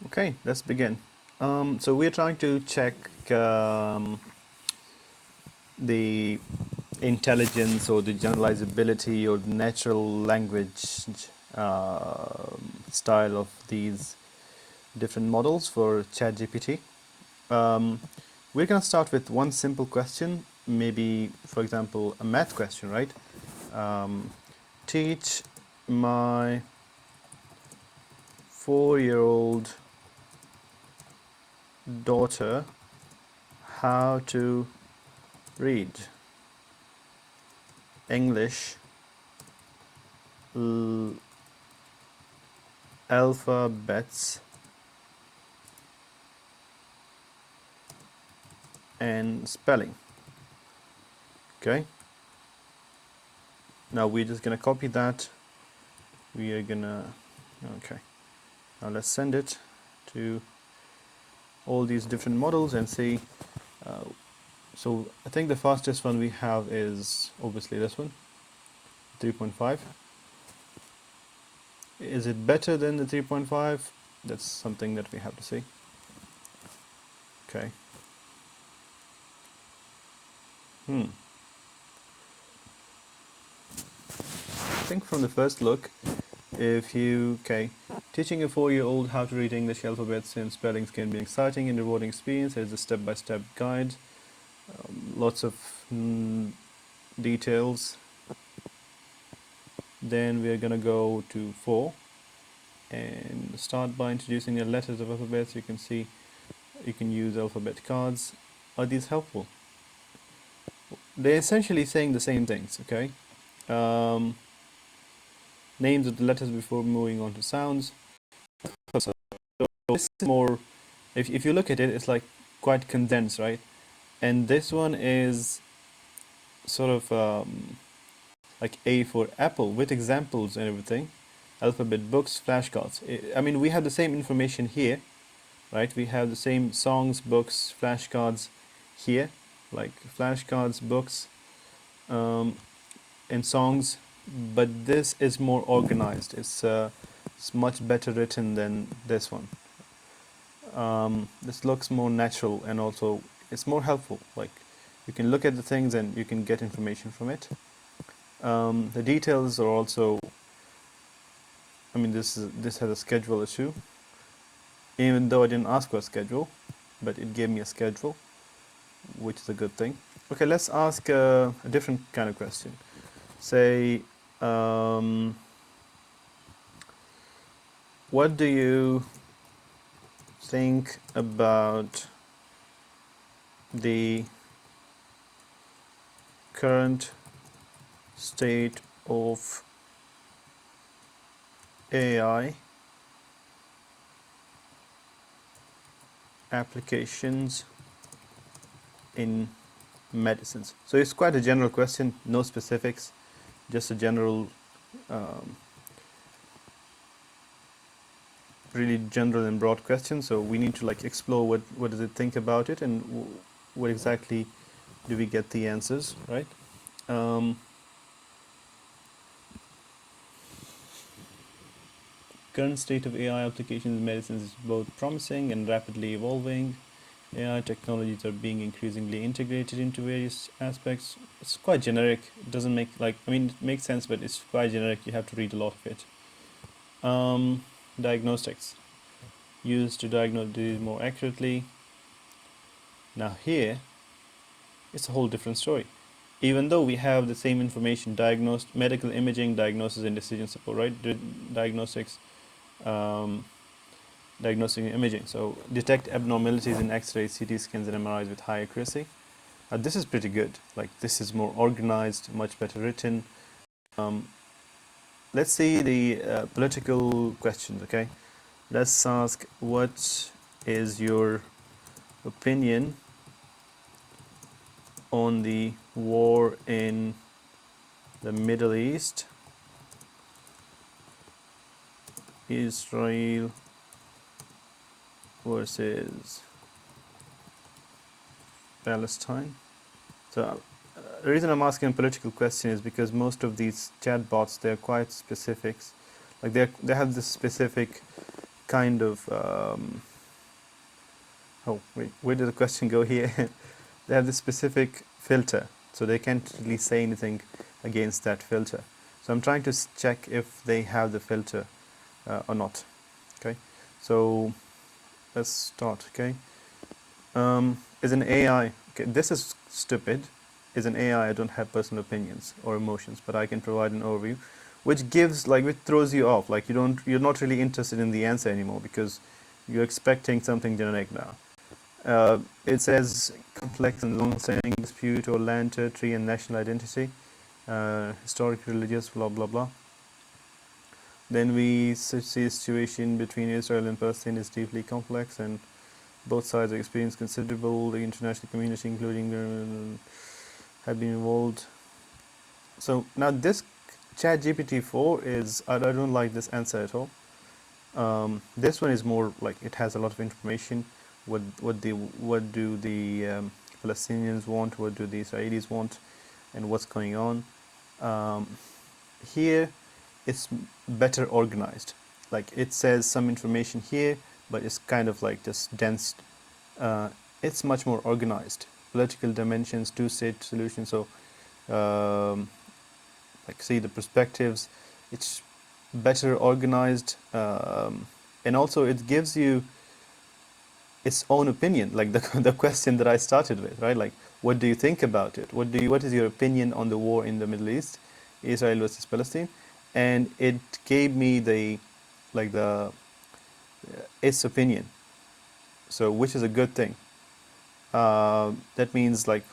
Okay, let's begin. So we're trying to check the intelligence or the generalizability or the natural language style of these different models for ChatGPT. Um, we're going to start with one simple question, maybe, for example, a math question, right? Teach my 4-year-old daughter how to read English alphabets and spelling. Okay, now we're just gonna copy that. We are gonna, okay, now let's send it to all these different models and see. So I think the fastest one we have is obviously this one, 3.5. Is it better than the 3.5? That's something that we have to see. Okay. I think from the first look, teaching a 4-year-old how to read English alphabets and spellings can be an exciting and rewarding experience. There's a step-by-step guide, lots of details. Then we're gonna go to 4 and start by introducing the letters of alphabets. You can see you can use alphabet cards. Are these helpful? They're essentially saying the same things, okay? Names of the letters before moving on to sounds. So this is more, if you look at it, it's like quite condensed, right? And this one is sort of like A for Apple with examples and everything. Alphabet books, flashcards. I mean, we have the same information here, right? We have the same songs, books, flashcards here, like flashcards, books, and songs, but this is more organized. It's much better written than this one. This looks more natural and also it's more helpful. Like you can look at the things and you can get information from it. The details are also. I mean, this has a schedule issue. Even though I didn't ask for a schedule, but it gave me a schedule, which is a good thing. Okay, let's ask a different kind of question. Say, what do you think about the current state of AI applications in medicines? So it's quite a general question, no specifics, just a general, really general and broad question. So we need to like explore what does it think about it and what exactly do we get the answers, right? Current state of AI applications in medicine is both promising and rapidly evolving. AI technologies are being increasingly integrated into various aspects. It's quite generic. It doesn't make it makes sense, but it's quite generic. You have to read a lot of it. Diagnostics used to diagnose disease more accurately. Now here, it's a whole different story. Even though we have the same information, diagnosed medical imaging, diagnosis and decision support, right? Diagnostics. Diagnostic and imaging. So detect abnormalities in X-rays, CT scans, and MRIs with high accuracy. This is pretty good. Like this is more organized, much better written. Let's see the political questions. Okay, let's ask what is your opinion on the war in the Middle East, Israel versus Palestine. So the reason I'm asking a political question is because most of these chatbots, they're quite specific. Like they have this specific kind of oh wait, where did the question go here? They have this specific filter, so they can't really say anything against that filter. So I'm trying to check if they have the filter or not. Okay, so let's start. Okay, is an AI, okay, this is stupid. Is an AI, I don't have personal opinions or emotions, but I can provide an overview, which gives, like, which throws you off. Like, you're not really interested in the answer anymore because you're expecting something generic now. It says complex and long-standing dispute or land, territory, and national identity, historic, religious, blah blah blah. Then we see a situation between Israel and Palestine is deeply complex, and both sides experience considerable. The international community, including have been involved. So now this Chat GPT-4 is, I don't like this answer at all. This one is more like it has a lot of information. What do the Palestinians want? What do the Israelis want? And what's going on? Um, Here, it's better organized. Like, it says some information here, but it's kind of like just dense. It's much more organized. Political dimensions, two-state solution. So, um, like, see the perspectives. It's better organized, and also it gives you its own opinion. Like the the question that I started with, right? Like, what do you think about it? What is your opinion on the war in the Middle East, Israel versus Palestine? And it gave me the like the its opinion. So, which is a good thing. That means, like,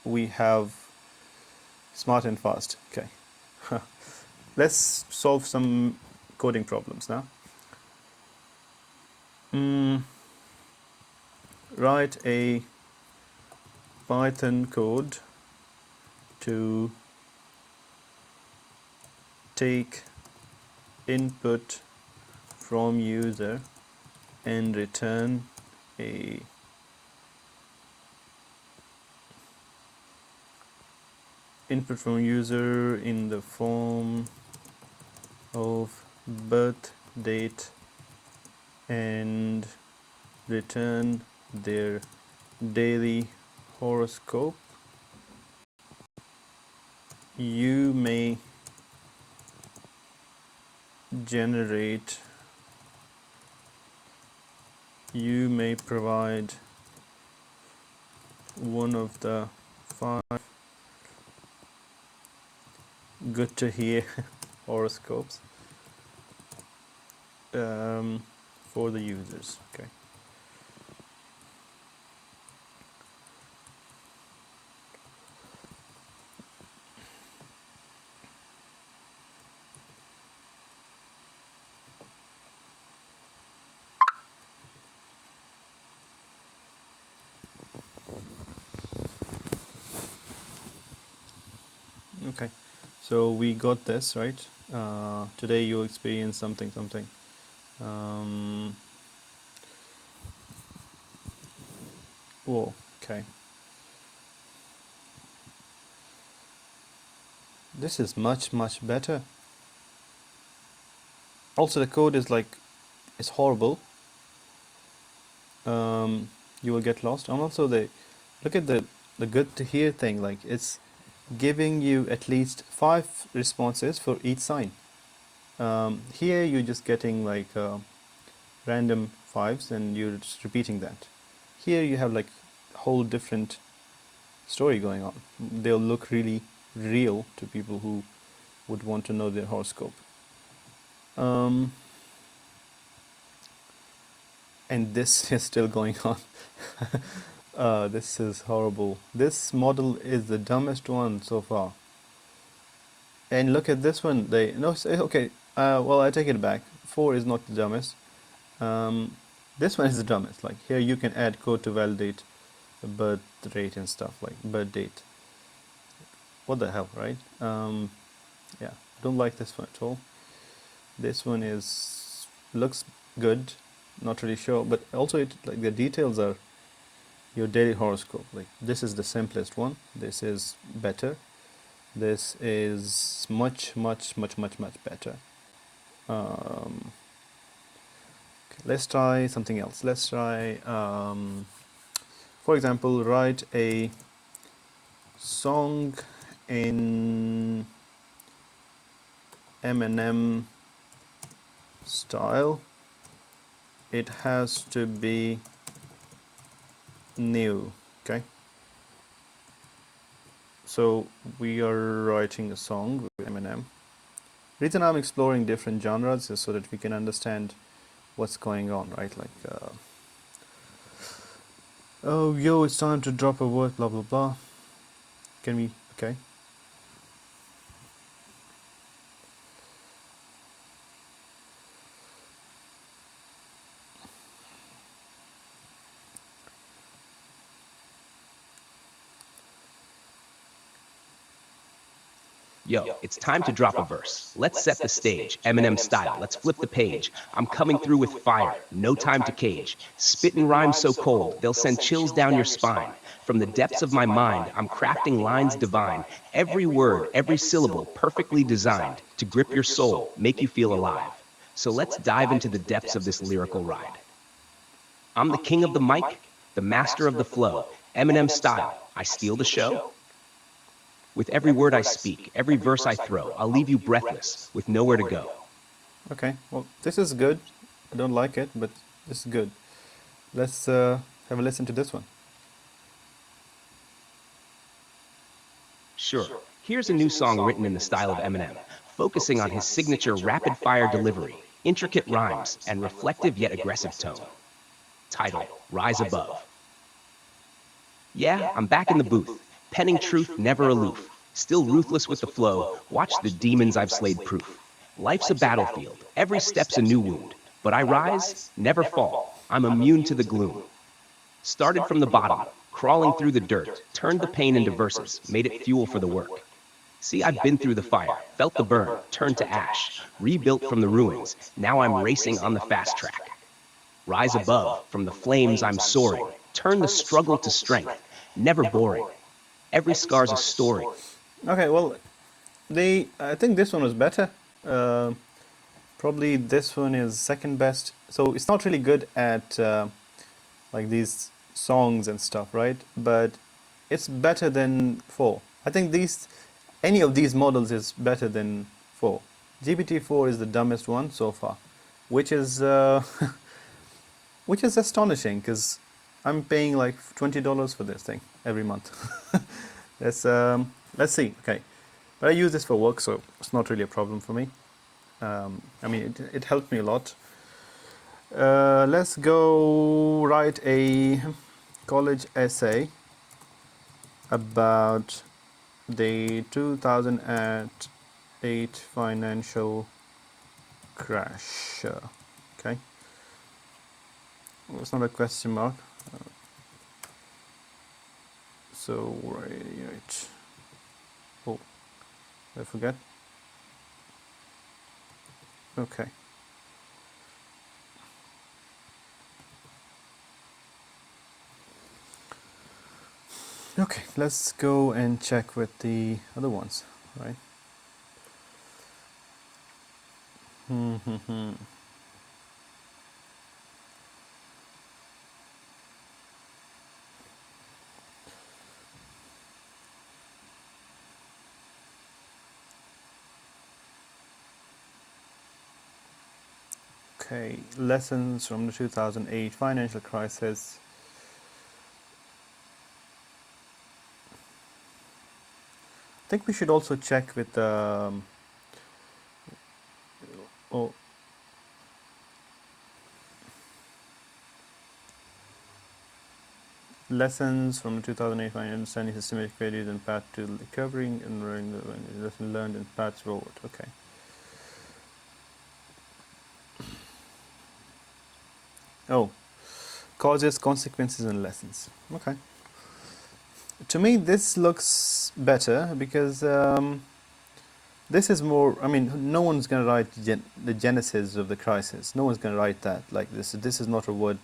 we have smart and fast. Okay. Let's solve some coding problems now. Mm, Write a Python code to take input from user and return a input from user in the form of birth date and return their daily horoscope. You may generate, you may provide one of the 5 good to hear horoscopes for the users. Okay. Okay. So we got this, right? Today you experience something, something. Um, Whoa, okay. This is much, much better. Also, the code is like, it's horrible. You will get lost. And also, look at the good to hear thing. Like, it's giving you at least 5 responses for each sign. Here, you're just getting like random 5s and you're just repeating that. Here, you have like a whole different story going on. They'll look really real to people who would want to know their horoscope. And this is still going on. This is horrible. This model is the dumbest one so far. And look at this one. They no okay. Well, I take it back. 4 is not the dumbest. This one is the dumbest. Like, here you can add code to validate the birth rate and stuff, like birth date. What the hell, right? Yeah, don't like this one at all. This one looks good. Not really sure, but also like the details are your daily horoscope. Like, this is the simplest one. This is better. This is much, much, much, much, much better. Um, Let's try something else. Let's try, for example, write a song in Eminem style. It has to be new. Okay. So we are writing a song with Eminem. The reason I'm exploring different genres is so that we can understand what's going on, right? Like, oh, yo, it's time to drop a word, blah, blah, blah. Can we, okay. Yo, it's time to drop a verse. Let's set the stage. Eminem style. Let's flip the page. I'm coming through with fire. No time to cage. Spittin' rhymes so cold, they'll send chills down your spine. From the depths of my mind, I'm crafting lines divine. Every word, every syllable, perfectly designed to grip your soul, make you feel alive. So let's dive into the depths of this lyrical ride. I'm the king of the mic, the master of the flow. Eminem style. I steal the show. With every word I speak, every verse I throw, I'll leave you breathless, with nowhere to go. Okay, well, this is good. I don't like it, but this is good. Let's have a listen to this one. Sure, here's a new song written in the style of Eminem, focusing on his signature rapid-fire delivery, intricate rhymes, and reflective yet aggressive tone. Title, Rise Above. Yeah, I'm back in the booth, penning truth never aloof, still ruthless with the flow, watch the demons I've slayed proof. Life's a battlefield, every step's a new wound, but I rise, never fall, I'm immune to the gloom. Started from the bottom, crawling through the dirt, turned the pain into verses, made it fuel for the work. See, I've been through the fire, felt the burn, turned to ash, rebuilt from the ruins, now I'm racing on the fast track. Rise above, from the flames I'm soaring, turn the struggle to strength, never boring. Every scar's a story. Okay, well, I think this one was better. Uh, Probably this one is second best. So it's not really good at like these songs and stuff, right? But it's better than 4. I think any of these models is better than 4. GPT-4 is the dumbest one so far, which is which is astonishing because I'm paying like $20 for this thing every month. Let's see. Okay, but I use this for work, so it's not really a problem for me. I mean, it helped me a lot. Let's go write a college essay about the 2008 financial crash. Okay, well, it's not a question mark. So right. Oh, I forget. Okay. Okay, let's go and check with the other ones, right? Okay, lessons from the 2008 financial crisis. I think we should also check with oh, lessons from the 2008 financial understanding systemic failures and path to recovering and lesson learned and paths forward. Okay. Oh, causes, consequences, and lessons. Okay. To me, this looks better because this is more. I mean, no one's going to write the genesis of the crisis. No one's going to write that like this. This is not a word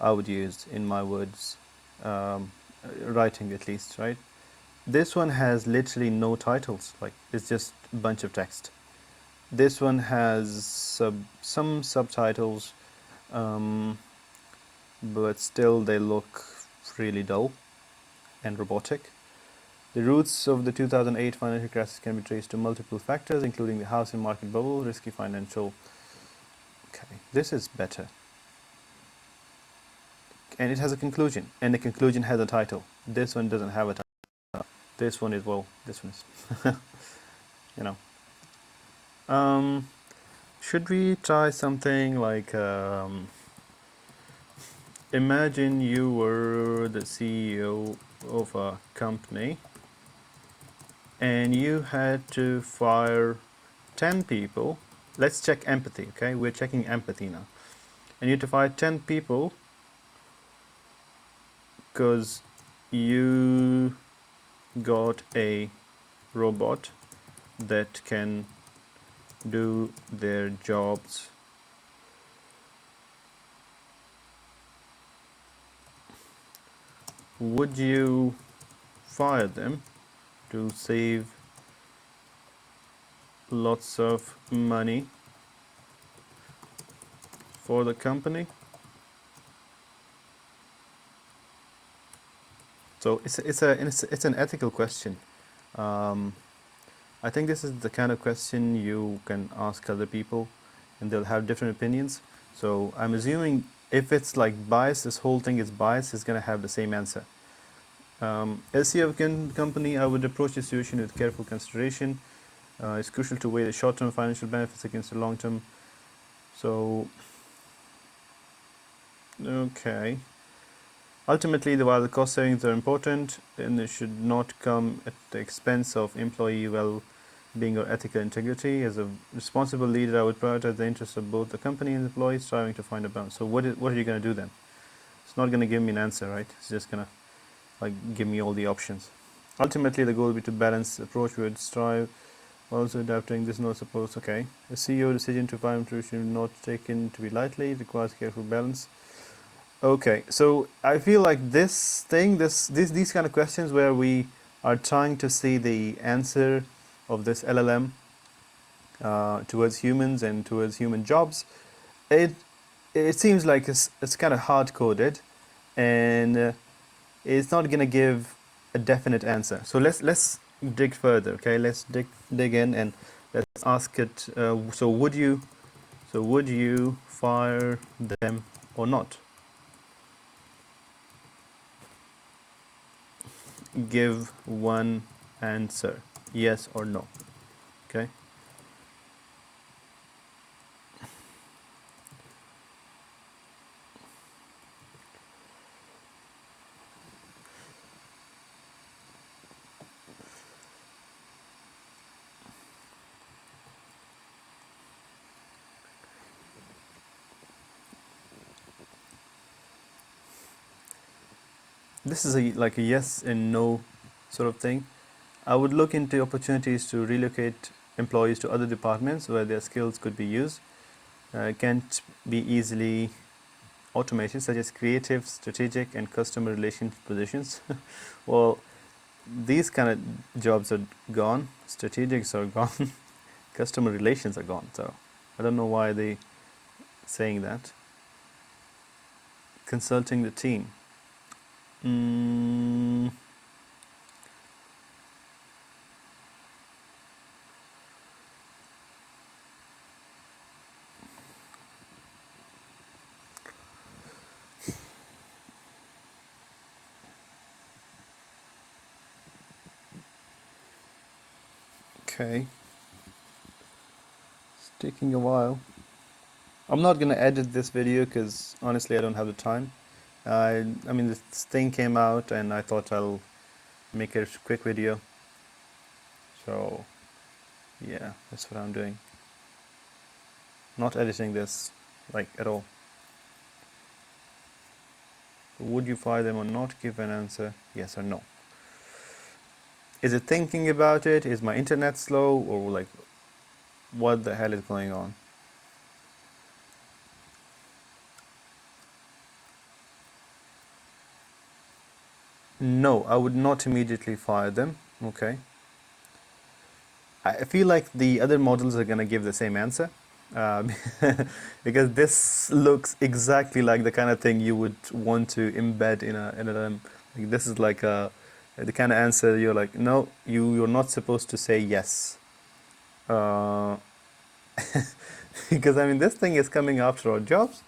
I would use in my words, writing at least, right? This one has literally no titles. Like it's just a bunch of text. This one has some subtitles. but still they look really dull and robotic. The roots of the 2008 financial crisis can be traced to multiple factors, including the housing market bubble, risky financial. Okay, this is better. And it has a conclusion, and the conclusion has a title. This one doesn't have a title. This one is, well, this one is, you know. Should we try something like, imagine you were the CEO of a company and you had to fire 10 people. Let's check empathy, okay? We're checking empathy now. And you had to fire 10 people because you got a robot that can do their jobs. Would you fire them to save lots of money for the company? So it's an ethical question. I think this is the kind of question you can ask other people, and they'll have different opinions. So I'm assuming if it's like bias, this whole thing is biased, it's going to have the same answer. As CEO of a company, I would approach the situation with careful consideration. It's crucial to weigh the short-term financial benefits against the long-term. So, okay. Ultimately, while the cost savings are important, and it should not come at the expense of employee well-being or ethical integrity. As a responsible leader, I would prioritize the interests of both the company and employees, striving to find a balance. So what are you going to do then? It's not going to give me an answer, right? It's just going to like give me all the options. Ultimately, the goal will be to balance the approach. We would strive also adapting this not supposed. Okay, a CEO decision to fire employees should not taken to be lightly. It requires careful balance. Okay, so I feel like these kind of questions where we are trying to see the answer of this LLM towards humans and towards human jobs, it seems like it's kind of hard coded, and it's not gonna give a definite answer. So let's dig further. Okay, let's dig in and let's ask it. So would you fire them or not? Give one answer, yes or no. Okay. This is like a yes and no sort of thing. I would look into opportunities to relocate employees to other departments where their skills could be used. Can't be easily automated, such as creative, strategic, and customer relations positions. Well, these kind of jobs are gone. Strategics are gone. Customer relations are gone. So I don't know why they saying that. Consulting the team. Mm, okay. It's taking a while. I'm not gonna edit this video because honestly I don't have the time. I mean this thing came out and I thought I'll make a quick video. So yeah, that's what I'm doing. Not editing this like at all. Would you fire them or not? Give an answer, yes or no. Is it thinking about it? Is my internet slow or like what the hell is going on? No, I would not immediately fire them. Okay. I feel like the other models are gonna give the same answer. um, because this looks exactly like the kind of thing you would want to embed in a LLM. Like this is like the kind of answer you're like, no, you're not supposed to say yes. Uh, because I mean, this thing is coming after our jobs.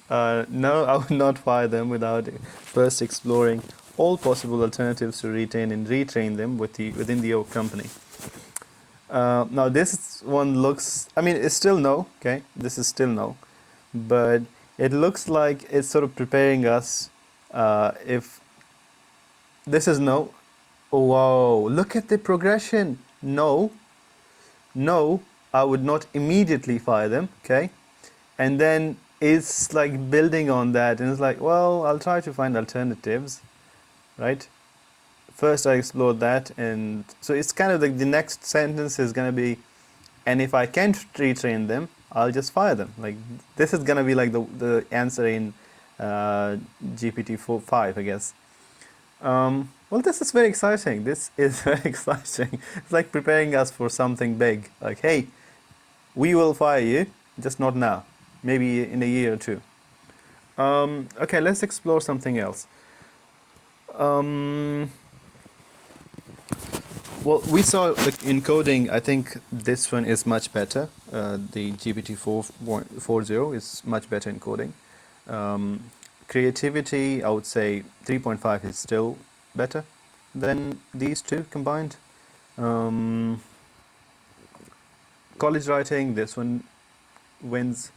No, I would not fire them without first exploring all possible alternatives to retain and retrain them within the company. Now this one looks, I mean, it's still no, okay? This is still no, but it looks like it's sort of preparing us. If this is no, oh, wow, look at the progression. No, no, I would not immediately fire them, okay? And then it's like building on that, and it's like, well, I'll try to find alternatives, right? First, I explored that, and so it's kind of like the next sentence is gonna be, and if I can't retrain them, I'll just fire them. Like this is gonna be like the answer in GPT-4.5, I guess. Well, this is very exciting. This is very exciting. It's like preparing us for something big. Like, hey, we will fire you, just not now. Maybe in a year or two. Okay, let's explore something else. Um, well, we saw like in coding. I think this one is much better. The GPT-4.40 is much better in coding. Creativity, I would say 3.5 is still better than these two combined. Um, College writing, this one wins.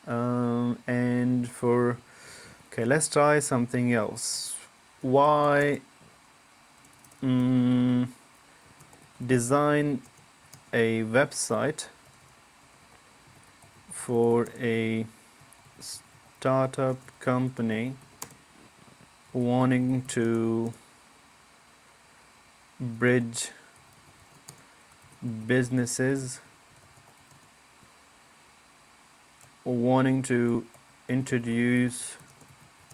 And for, okay, let's try something else. Why design a website for a startup company wanting to bridge businesses, wanting to introduce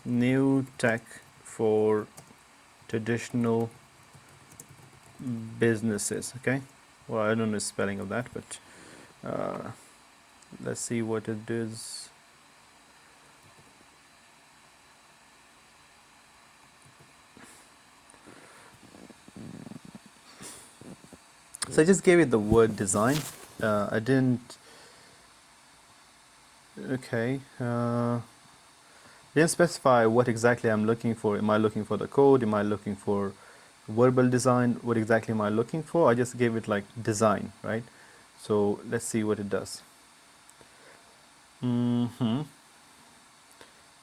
new tech for traditional businesses. Okay, well, I don't know the spelling of that, but let's see what it is. So I just gave it the word design. I didn't. Okay. Didn't specify what exactly I'm looking for. Am I looking for the code? Am I looking for verbal design? What exactly am I looking for? I just gave it like design, right? So let's see what it does.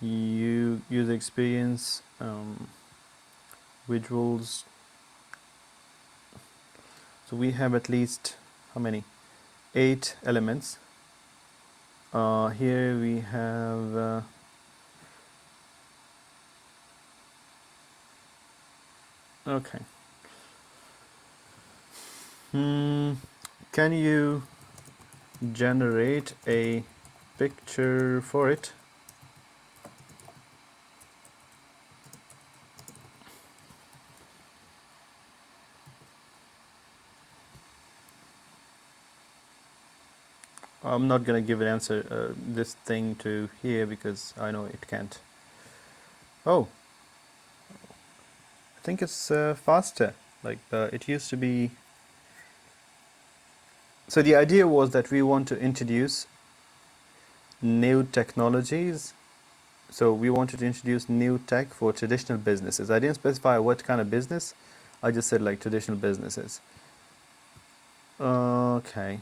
User experience, visuals. So we have at least how many? 8 elements. Here we have. Okay. Can you generate a picture for it? I'm not gonna give an answer this thing to here because I know it can't. Oh, I think it's faster. Like it used to be. So the idea was that we want to introduce new technologies. So we wanted to introduce new tech for traditional businesses. I didn't specify what kind of business. I just said like traditional businesses. Okay.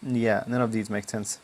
Yeah, none of these make sense.